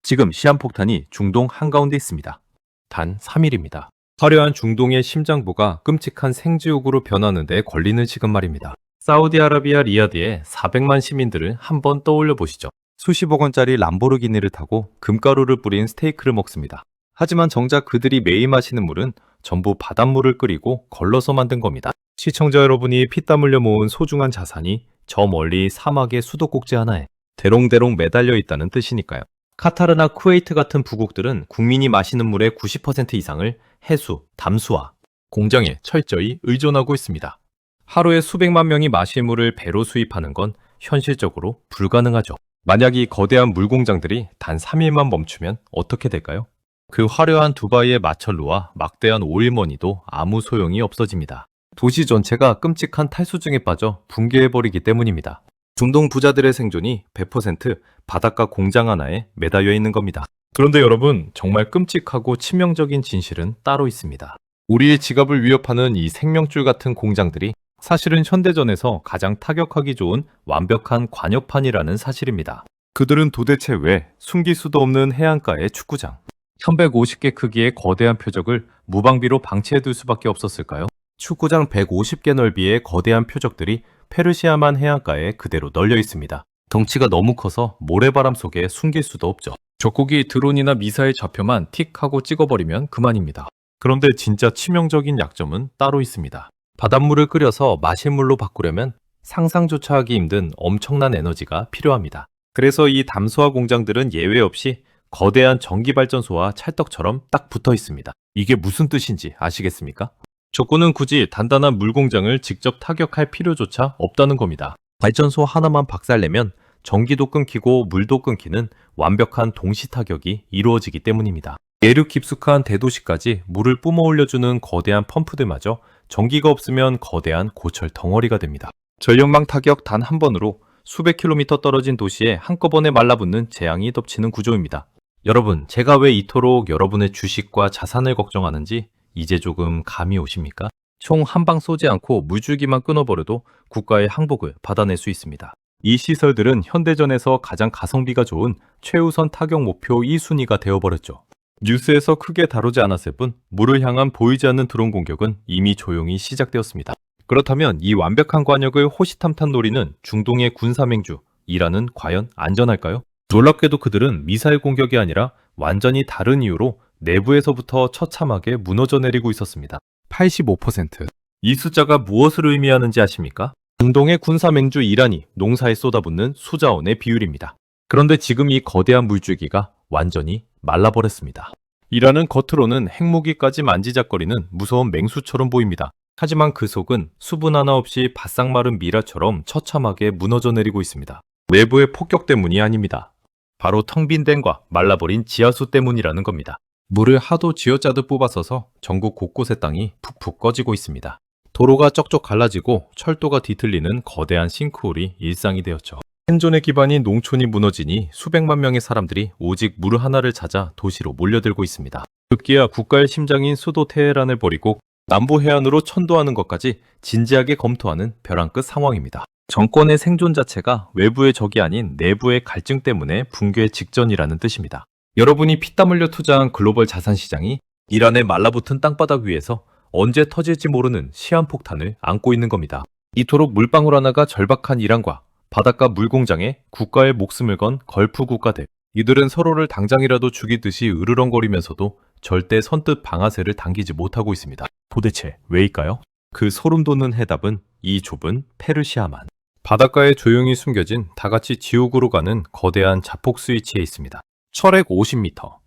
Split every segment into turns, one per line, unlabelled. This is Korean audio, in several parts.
지금 시한폭탄이 중동 한가운데 있습니다. 단 3일입니다. 화려한 중동의 심장부가 끔찍한 생지옥으로 변하는 데 걸리는 시간 말입니다. 사우디아라비아 리야드의 400만 시민들을 한번 떠올려 보시죠. 수십억 원짜리 람보르기니를 타고 금가루를 뿌린 스테이크를 먹습니다. 하지만 정작 그들이 매일 마시는 물은 전부 바닷물을 끓이고 걸러서 만든 겁니다. 시청자 여러분이 피땀 흘려 모은 소중한 자산이 저 멀리 사막의 수도꼭지 하나에 대롱대롱 매달려 있다는 뜻이니까요. 카타르나 쿠웨이트 같은 부국들은 국민이 마시는 물의 90% 이상을 해수, 담수화, 공장에 철저히 의존하고 있습니다. 하루에 수백만 명이 마실 물을 배로 수입하는 건 현실적으로 불가능하죠. 만약 이 거대한 물공장들이 단 3일만 멈추면 어떻게 될까요? 그 화려한 두바이의 마철루와 막대한 오일머니도 아무 소용이 없어집니다. 도시 전체가 끔찍한 탈수증에 빠져 붕괴해버리기 때문입니다. 중동 부자들의 생존이 100% 바닷가 공장 하나에 매달려 있는 겁니다. 그런데 여러분, 정말 끔찍하고 치명적인 진실은 따로 있습니다. 우리의 지갑을 위협하는 이 생명줄 같은 공장들이 사실은 현대전에서 가장 타격하기 좋은 완벽한 관역판이라는 사실입니다. 그들은 도대체 왜 숨길 수도 없는 해안가의 축구장, 1150개 크기의 거대한 표적을 무방비로 방치해둘 수밖에 없었을까요? 축구장 150개 넓이의 거대한 표적들이 페르시아만 해안가에 그대로 널려 있습니다. 덩치가 너무 커서 모래바람 속에 숨길 수도 없죠. 적국이 드론이나 미사일 좌표만 틱 하고 찍어버리면 그만입니다. 그런데 진짜 치명적인 약점은 따로 있습니다. 바닷물을 끓여서 마실 물로 바꾸려면 상상조차 하기 힘든 엄청난 에너지가 필요합니다. 그래서 이 담수화 공장들은 예외 없이 거대한 전기발전소와 찰떡처럼 딱 붙어 있습니다. 이게 무슨 뜻인지 아시겠습니까? 적군은 굳이 단단한 물공장을 직접 타격할 필요조차 없다는 겁니다. 발전소 하나만 박살내면 전기도 끊기고 물도 끊기는 완벽한 동시 타격이 이루어지기 때문입니다. 예류 깊숙한 대도시까지 물을 뿜어 올려주는 거대한 펌프들마저 전기가 없으면 거대한 고철 덩어리가 됩니다. 전력망 타격 단 한 번으로 수백 킬로미터 떨어진 도시에 한꺼번에 말라붙는 재앙이 덮치는 구조입니다. 여러분, 제가 왜 이토록 여러분의 주식과 자산을 걱정하는지 이제 조금 감이 오십니까? 총 한 방 쏘지 않고 물줄기만 끊어버려도 국가의 항복을 받아낼 수 있습니다. 이 시설들은 현대전에서 가장 가성비가 좋은 최우선 타격 목표 2순위가 되어버렸죠. 뉴스에서 크게 다루지 않았을 뿐 물을 향한 보이지 않는 드론 공격은 이미 조용히 시작되었습니다. 그렇다면 이 완벽한 관역을 호시탐탐 노리는 중동의 군사맹주 이란은 과연 안전할까요? 놀랍게도 그들은 미사일 공격이 아니라 완전히 다른 이유로 내부에서부터 처참하게 무너져 내리고 있었습니다. 85%. 이 숫자가 무엇을 의미하는지 아십니까? 중동의 군사맹주 이란이 농사에 쏟아붓는 수자원의 비율입니다. 그런데 지금 이 거대한 물줄기가 완전히 말라버렸습니다. 이란은 겉으로는 핵무기까지 만지작거리는 무서운 맹수처럼 보입니다. 하지만 그 속은 수분 하나 없이 바싹 마른 미라처럼 처참하게 무너져 내리고 있습니다. 외부의 폭격 때문이 아닙니다. 바로 텅 빈 댐과 말라버린 지하수 때문이라는 겁니다. 물을 하도 쥐어짜듯 뽑아서서 전국 곳곳의 땅이 푹푹 꺼지고 있습니다. 도로가 쩍쩍 갈라지고 철도가 뒤틀리는 거대한 싱크홀이 일상이 되었죠. 생존의 기반인 농촌이 무너지니 수백만 명의 사람들이 오직 물 하나를 찾아 도시로 몰려들고 있습니다. 급기야 국가의 심장인 수도 테헤란을 버리고 남부 해안으로 천도하는 것까지 진지하게 검토하는 벼랑 끝 상황입니다. 정권의 생존 자체가 외부의 적이 아닌 내부의 갈증 때문에 붕괴 직전이라는 뜻입니다. 여러분이 피땀 흘려 투자한 글로벌 자산 시장이 이란의 말라붙은 땅바닥 위에서 언제 터질지 모르는 시한폭탄을 안고 있는 겁니다. 이토록 물방울 하나가 절박한 이란과 바닷가 물공장에 국가의 목숨을 건 걸프 국가들. 이들은 서로를 당장이라도 죽이듯이 으르렁거리면서도 절대 선뜻 방아쇠를 당기지 못하고 있습니다. 도대체 왜일까요? 그 소름 돋는 해답은 이 좁은 페르시아만. 바닷가에 조용히 숨겨진 다같이 지옥으로 가는 거대한 자폭 스위치에 있습니다. 철액 50m.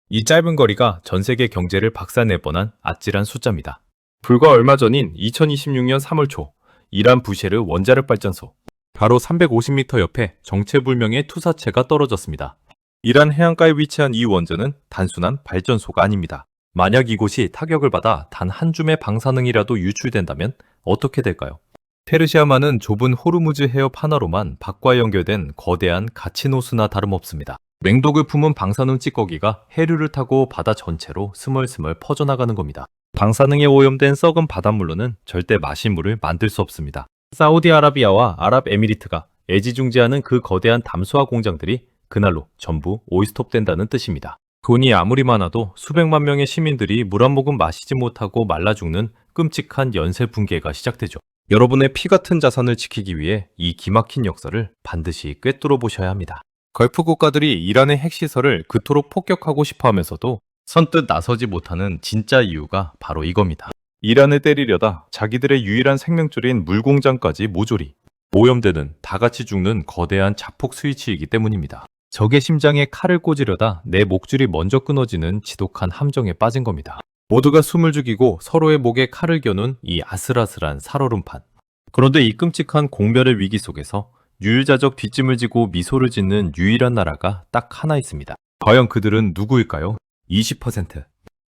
이 짧은 거리가 전 세계 경제를 박살낼 뻔한 아찔한 숫자입니다. 불과 얼마 전인 2026년 3월 초 이란 부셰르 원자력 발전소 바로 350m 옆에 정체불명의 투사체가 떨어졌습니다. 이란 해안가에 위치한 이 원전은 단순한 발전소가 아닙니다. 만약 이곳이 타격을 받아 단 한 줌의 방사능이라도 유출된다면 어떻게 될까요? 페르시아만은 좁은 호르무즈 해협 하나로만 밖과 연결된 거대한 가치노스나 다름없습니다. 맹독을 품은 방사능 찌꺼기가 해류를 타고 바다 전체로 스멀스멀 퍼져나가는 겁니다. 방사능에 오염된 썩은 바닷물로는 절대 마실 물을 만들 수 없습니다. 사우디아라비아와 아랍에미리트가 애지중지하는 그 거대한 담수화 공장들이 그날로 전부 오이스톱된다는 뜻입니다. 돈이 아무리 많아도 수백만 명의 시민들이 물 한 모금 마시지 못하고 말라 죽는 끔찍한 연쇄 붕괴가 시작되죠. 여러분의 피 같은 자산을 지키기 위해 이 기막힌 역사를 반드시 꿰뚫어 보셔야 합니다. 걸프 국가들이 이란의 핵시설을 그토록 폭격하고 싶어 하면서도 선뜻 나서지 못하는 진짜 이유가 바로 이겁니다. 이란을 때리려다 자기들의 유일한 생명줄인 물공장까지 모조리 오염되는 다 같이 죽는 거대한 자폭 스위치이기 때문입니다. 적의 심장에 칼을 꽂으려다 내 목줄이 먼저 끊어지는 지독한 함정에 빠진 겁니다. 모두가 숨을 죽이고 서로의 목에 칼을 겨눈 이 아슬아슬한 살얼음판. 그런데 이 끔찍한 공멸의 위기 속에서 유유자적 뒷짐을 지고 미소를 짓는 유일한 나라가 딱 하나 있습니다. 과연 그들은 누구일까요? 20%.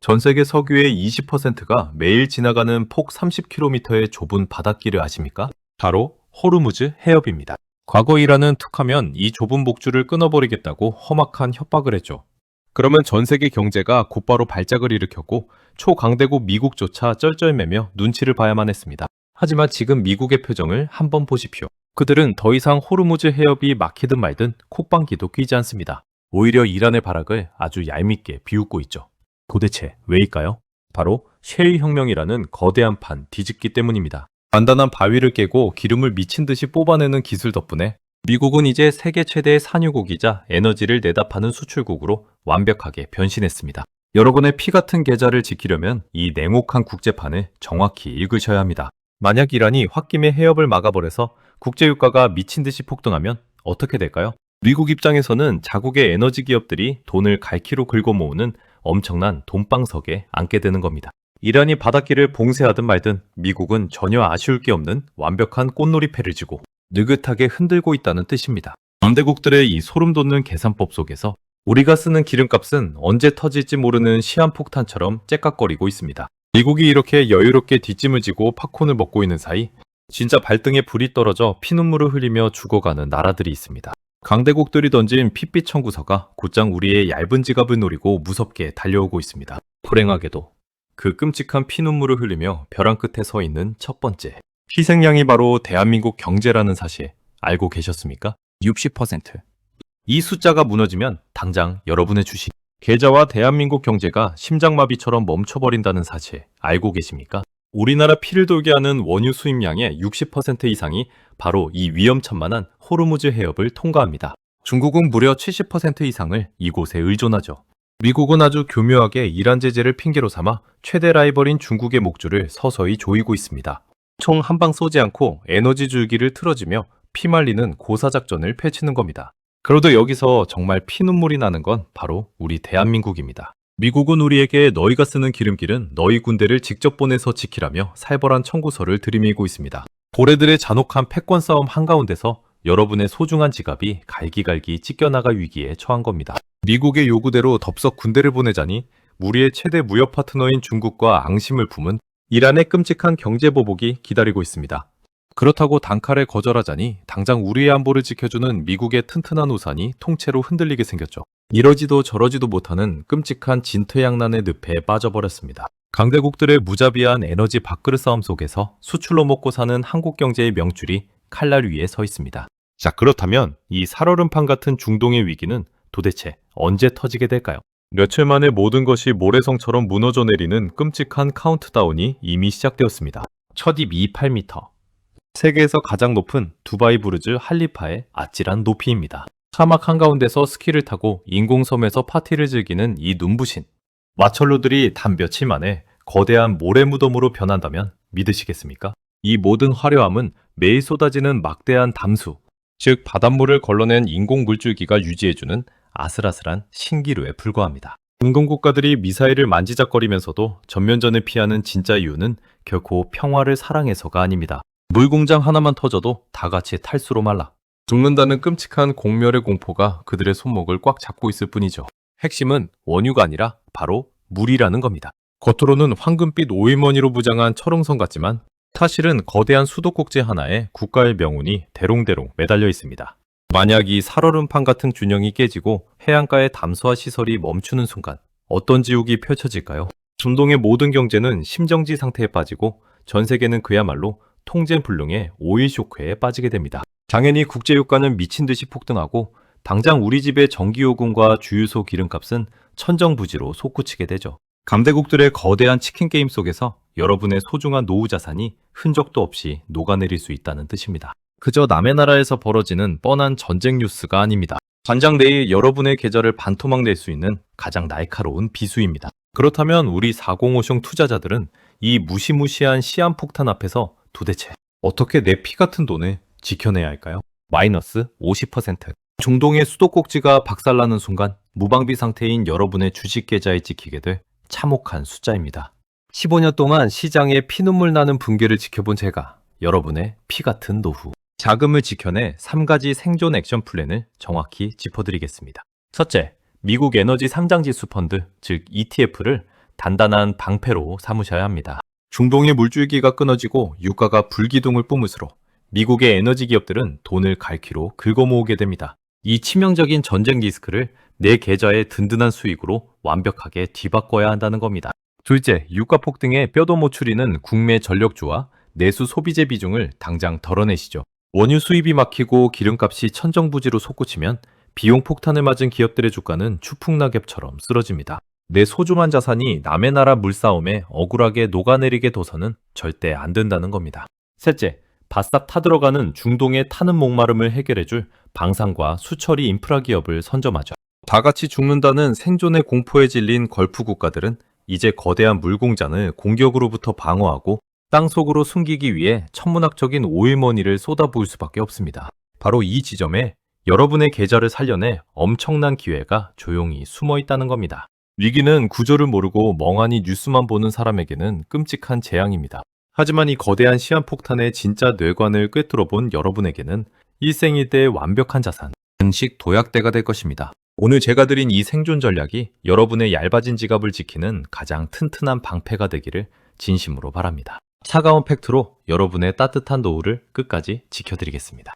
전 세계 석유의 20%가 매일 지나가는 폭 30km의 좁은 바닷길을 아십니까? 바로 호르무즈 해협입니다. 과거 이란은 툭하면 이 좁은 목줄을 끊어버리겠다고 험악한 협박을 했죠. 그러면 전 세계 경제가 곧바로 발작을 일으켰고 초강대국 미국조차 쩔쩔매며 눈치를 봐야만 했습니다. 하지만 지금 미국의 표정을 한번 보십시오. 그들은 더 이상 호르무즈 해협이 막히든 말든 콧방귀도 뀌지 않습니다. 오히려 이란의 발악을 아주 얄밉게 비웃고 있죠. 도대체 왜일까요? 바로 셰일 혁명이라는 거대한 판 뒤집기 때문입니다. 단단한 바위를 깨고 기름을 미친 듯이 뽑아내는 기술 덕분에 미국은 이제 세계 최대의 산유국이자 에너지를 내다 파는 수출국으로 완벽하게 변신했습니다. 여러분의 피 같은 계좌를 지키려면 이 냉혹한 국제판을 정확히 읽으셔야 합니다. 만약 이란이 홧김에 해협을 막아버려서 국제유가가 미친 듯이 폭등하면 어떻게 될까요? 미국 입장에서는 자국의 에너지 기업들이 돈을 갈퀴로 긁어 모으는 엄청난 돈방석에 앉게 되는 겁니다. 이란이 바닷길을 봉쇄하든 말든 미국은 전혀 아쉬울 게 없는 완벽한 꽃놀이패를 쥐고 느긋하게 흔들고 있다는 뜻입니다. 강대국들의 이 소름 돋는 계산법 속에서 우리가 쓰는 기름값은 언제 터질지 모르는 시한폭탄처럼 째깍거리고 있습니다. 미국이 이렇게 여유롭게 뒷짐을 지고 팝콘을 먹고 있는 사이 진짜 발등에 불이 떨어져 피눈물을 흘리며 죽어가는 나라들이 있습니다. 강대국들이 던진 핏빛 청구서가 곧장 우리의 얇은 지갑을 노리고 무섭게 달려오고 있습니다. 불행하게도 그 끔찍한 피눈물을 흘리며 벼랑 끝에 서 있는 첫 번째 희생양이 바로 대한민국 경제라는 사실 알고 계셨습니까? 60%. 이 숫자가 무너지면 당장 여러분의 주식, 계좌와 대한민국 경제가 심장마비처럼 멈춰버린다는 사실 알고 계십니까? 우리나라 피를 돌게 하는 원유 수입량의 60% 이상이 바로 이 위험천만한 호르무즈 해협을 통과합니다. 중국은 무려 70% 이상을 이곳에 의존하죠. 미국은 아주 교묘하게 이란 제재를 핑계로 삼아 최대 라이벌인 중국의 목줄을 서서히 조이고 있습니다. 총 한 방 쏘지 않고 에너지 줄기를 틀어지며 피말리는 고사작전을 펼치는 겁니다. 그래도 여기서 정말 피눈물이 나는 건 바로 우리 대한민국입니다. 미국은 우리에게 너희가 쓰는 기름길은 너희 군대를 직접 보내서 지키라며 살벌한 청구서를 들이밀고 있습니다. 고래들의 잔혹한 패권 싸움 한가운데서 여러분의 소중한 지갑이 갈기갈기 찢겨나갈 위기에 처한 겁니다. 미국의 요구대로 덥석 군대를 보내자니 우리의 최대 무역 파트너인 중국과 앙심을 품은 이란의 끔찍한 경제 보복이 기다리고 있습니다. 그렇다고 단칼에 거절하자니 당장 우리의 안보를 지켜주는 미국의 튼튼한 우산이 통째로 흔들리게 생겼죠. 이러지도 저러지도 못하는 끔찍한 진퇴양난의 늪에 빠져버렸습니다. 강대국들의 무자비한 에너지 밥그릇 싸움 속에서 수출로 먹고 사는 한국 경제의 명줄이 칼날 위에 서 있습니다. 자, 그렇다면 이 살얼음판 같은 중동의 위기는 도대체 언제 터지게 될까요? 며칠 만에 모든 것이 모래성처럼 무너져 내리는 끔찍한 카운트다운이 이미 시작되었습니다. 첫 입 28m. 세계에서 가장 높은 두바이 부르즈 할리파의 아찔한 높이입니다. 사막 한가운데서 스키를 타고 인공섬에서 파티를 즐기는 이 눈부신 마철로들이 단 며칠 만에 거대한 모래 무덤으로 변한다면 믿으시겠습니까? 이 모든 화려함은 매일 쏟아지는 막대한 담수, 즉 바닷물을 걸러낸 인공 물줄기가 유지해주는 아슬아슬한 신기루에 불과합니다. 인공국가들이 미사일을 만지작거리면서도 전면전을 피하는 진짜 이유는 결코 평화를 사랑해서가 아닙니다. 물공장 하나만 터져도 다 같이 탈수로 말라 죽는다는 끔찍한 공멸의 공포가 그들의 손목을 꽉 잡고 있을 뿐이죠. 핵심은 원유가 아니라 바로 물이라는 겁니다. 겉으로는 황금빛 오일머니로 무장한 철옹성 같지만 사실은 거대한 수도꼭지 하나에 국가의 명운이 대롱대롱 매달려 있습니다. 만약 이 살얼음판 같은 균형이 깨지고 해안가의 담수화 시설이 멈추는 순간 어떤 지옥이 펼쳐질까요? 중동의 모든 경제는 심정지 상태에 빠지고 전 세계는 그야말로 통제불능의 오일 쇼크에 빠지게 됩니다. 당연히 국제유가는 미친 듯이 폭등하고 당장 우리 집의 전기요금과 주유소 기름값은 천정부지로 솟구치게 되죠. 감대국들의 거대한 치킨 게임 속에서 여러분의 소중한 노후 자산이 흔적도 없이 녹아내릴 수 있다는 뜻입니다. 그저 남의 나라에서 벌어지는 뻔한 전쟁 뉴스가 아닙니다. 관장 내에 여러분의 계좌를 반토막 낼 수 있는 가장 날카로운 비수입니다. 그렇다면 우리 405숑 투자자들은 이 무시무시한 시한폭탄 앞에서 도대체 어떻게 내 피 같은 돈을 지켜내야 할까요? 마이너스 50%. 중동의 수도꼭지가 박살나는 순간 무방비 상태인 여러분의 주식 계좌에 찍히게 될 참혹한 숫자입니다. 15년 동안 시장에 피눈물 나는 붕괴를 지켜본 제가 여러분의 피 같은 노후, 자금을 지켜내 3가지 생존 액션 플랜을 정확히 짚어드리겠습니다. 첫째, 미국 에너지 상장지수 펀드, 즉 ETF를 단단한 방패로 삼으셔야 합니다. 중동의 물줄기가 끊어지고 유가가 불기둥을 뿜을수록 미국의 에너지 기업들은 돈을 갈퀴로 긁어모으게 됩니다. 이 치명적인 전쟁 리스크를 내 계좌의 든든한 수익으로 완벽하게 뒤바꿔야 한다는 겁니다. 둘째, 유가 폭등에 뼈도 못 추리는 국내 전력주와 내수 소비재 비중을 당장 덜어내시죠. 원유 수입이 막히고 기름값이 천정부지로 솟구치면 비용 폭탄을 맞은 기업들의 주가는 추풍낙엽처럼 쓰러집니다. 내 소중한 자산이 남의 나라 물싸움에 억울하게 녹아내리게 둬서는 절대 안 된다는 겁니다. 셋째, 바싹 타들어가는 중동의 타는 목마름을 해결해줄 방산과 수처리 인프라 기업을 선점하죠. 다 같이 죽는다는 생존의 공포에 질린 걸프 국가들은 이제 거대한 물공장을 공격으로부터 방어하고 땅속으로 숨기기 위해 천문학적인 오일머니를 쏟아부을 수밖에 없습니다. 바로 이 지점에 여러분의 계좌를 살려내 엄청난 기회가 조용히 숨어 있다는 겁니다. 위기는 구조를 모르고 멍하니 뉴스만 보는 사람에게는 끔찍한 재앙입니다. 하지만 이 거대한 시한폭탄의 진짜 뇌관을 꿰뚫어 본 여러분에게는 일생일대의 완벽한 자산, 증식 도약대가 될 것입니다. 오늘 제가 드린 이 생존 전략이 여러분의 얇아진 지갑을 지키는 가장 튼튼한 방패가 되기를 진심으로 바랍니다. 차가운 팩트로 여러분의 따뜻한 노후를 끝까지 지켜드리겠습니다.